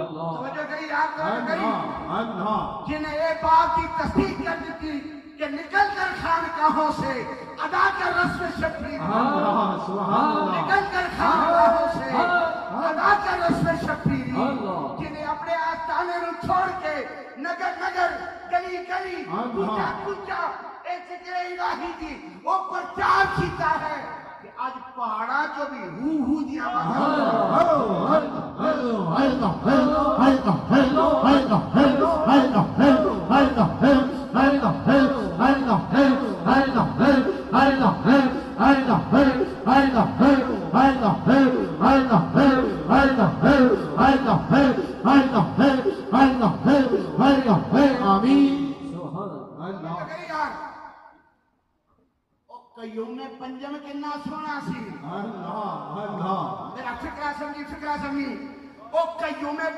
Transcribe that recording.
توجہ کری آپ توجہ کری اللہ جنہیں یہ بات کی تصدیق کر دی تھی کہ نکل کر خانقاہوں سے ادا کر رسم شبیر سبحان اللہ نکل کر خانقاہوں سے ادا کر رسم شبیری جنہیں اپنے آستانے نو چھوڑ کے نگر نگر گلی گلی کوچا کوچا اے ذکر الہی دی وہ پرچار کیتا ہے کہ آج پہاڑا جو بھی ہو دیا قیوم پنجم کنا سونا سی اللہ میرا فکرہ سمجھی او قیوم